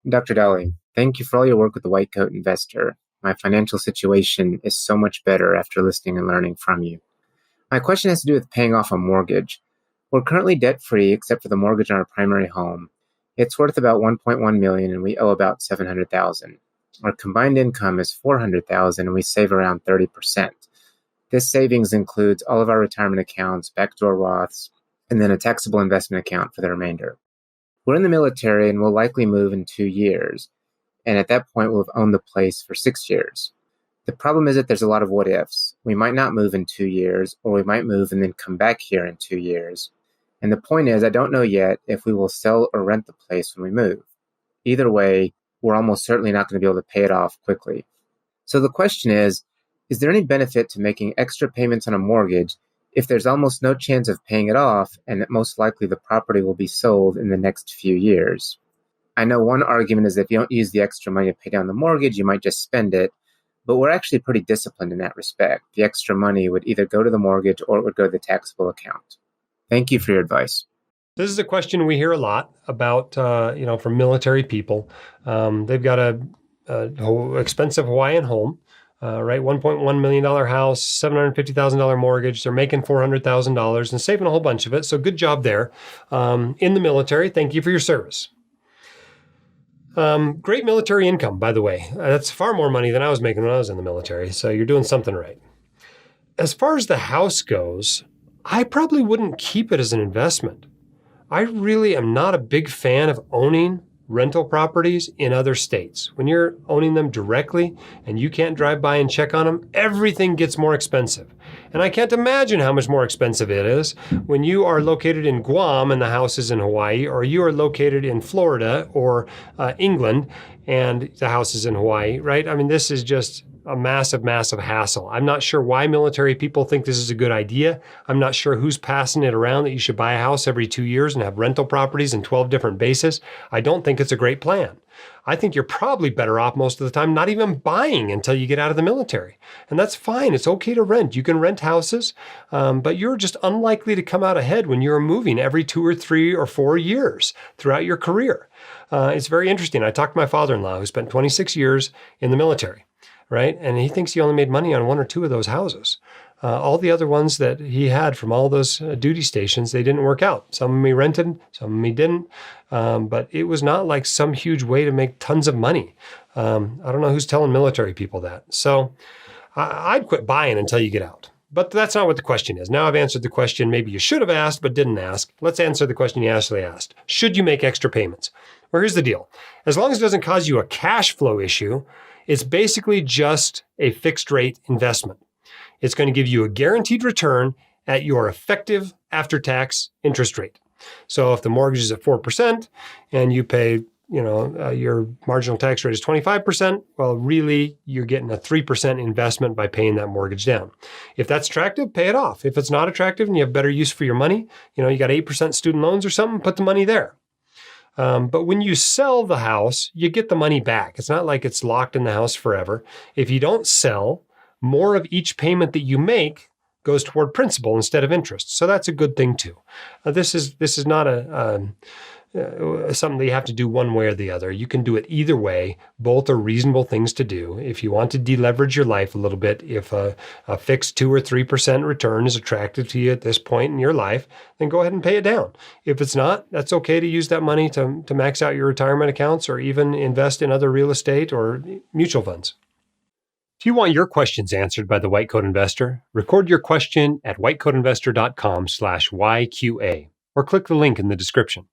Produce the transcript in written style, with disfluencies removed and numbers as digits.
Dr. Dowling, thank you for all your work with the White Coat Investor. My financial situation is so much better after listening and learning from you. My question has to do with paying off a mortgage. We're currently debt-free except for the mortgage on our primary home. It's worth about $1.1 million and we owe about $700,000. Our combined income is $400,000 and we save around 30%. This savings includes all of our retirement accounts, backdoor Roths, and then a taxable investment account for the remainder. We're in the military and will likely move in 2 years, and at that point we'll have owned the place for 6 years. The problem is that there's a lot of what ifs. We might not move in 2 years, or we might move and then come back here in 2 years. And the point is, I don't know yet if we will sell or rent the place when we move. Either way, we're almost certainly not going to be able to pay it off quickly. So the question is there any benefit to making extra payments on a mortgage if there's almost no chance of paying it off and that most likely the property will be sold in the next few years? I know one argument is that if you don't use the extra money to pay down the mortgage, you might just spend it, but we're actually pretty disciplined in that respect. The extra money would either go to the mortgage or it would go to the taxable account. Thank you for your advice. This is a question we hear a lot about, from military people. They've got a expensive Hawaiian home. Right, $1.1 million house, $750,000 mortgage. They're making $400,000 and saving a whole bunch of it. So good job there. In the military, thank you for your service. Great military income, by the way. That's far more money than I was making when I was in the military. So you're doing something right. As far as the house goes, I probably wouldn't keep it as an investment. I really am not a big fan of owning rental properties in other states. When you're owning them directly and you can't drive by and check on them, everything gets more expensive. And I can't imagine how much more expensive it is when you are located in Guam and the house is in Hawaii, or you are located in Florida or England and the house is in Hawaii, right? I mean, this is just a massive, massive hassle. I'm not sure why military people think this is a good idea. I'm not sure who's passing it around that you should buy a house every 2 years and have rental properties in 12 different bases. I don't think it's a great plan. I think you're probably better off most of the time not even buying until you get out of the military. And that's fine. It's okay to rent. You can rent houses, but you're just unlikely to come out ahead when you're moving every 2 or 3 or 4 years throughout your career. It's very interesting. I talked to my father-in-law who spent 26 years in the military. Right? And he thinks he only made money on 1 or 2 of those houses. All the other ones that he had from all those duty stations, they didn't work out. Some of them he rented, some of them he didn't. But it was not like some huge way to make tons of money. I don't know who's telling military people that. So I'd quit buying until you get out. But that's not what the question is. Now I've answered the question maybe you should have asked but didn't ask. Let's answer the question you actually asked. Should you make extra payments? Well, here's the deal. As long as it doesn't cause you a cash flow issue, it's basically just a fixed rate investment. It's going to give you a guaranteed return at your effective after-tax interest rate. So if the mortgage is at 4% and you pay, your marginal tax rate is 25%, well, really, you're getting a 3% investment by paying that mortgage down. If that's attractive, pay it off. If it's not attractive and you have better use for your money, you got 8% student loans or something, put the money there. But when you sell the house, you get the money back. It's not like it's locked in the house forever. If you don't sell, more of each payment that you make goes toward principal instead of interest. So that's a good thing too. This is not something that you have to do one way or the other. You can do it either way. Both are reasonable things to do. If you want to deleverage your life a little bit, if a fixed 2 or 3% return is attractive to you at this point in your life, then go ahead and pay it down. If it's not, that's okay to use that money to max out your retirement accounts or even invest in other real estate or mutual funds. If you want your questions answered by the White Coat Investor, record your question at whitecoatinvestor.com/YQA or click the link in the description.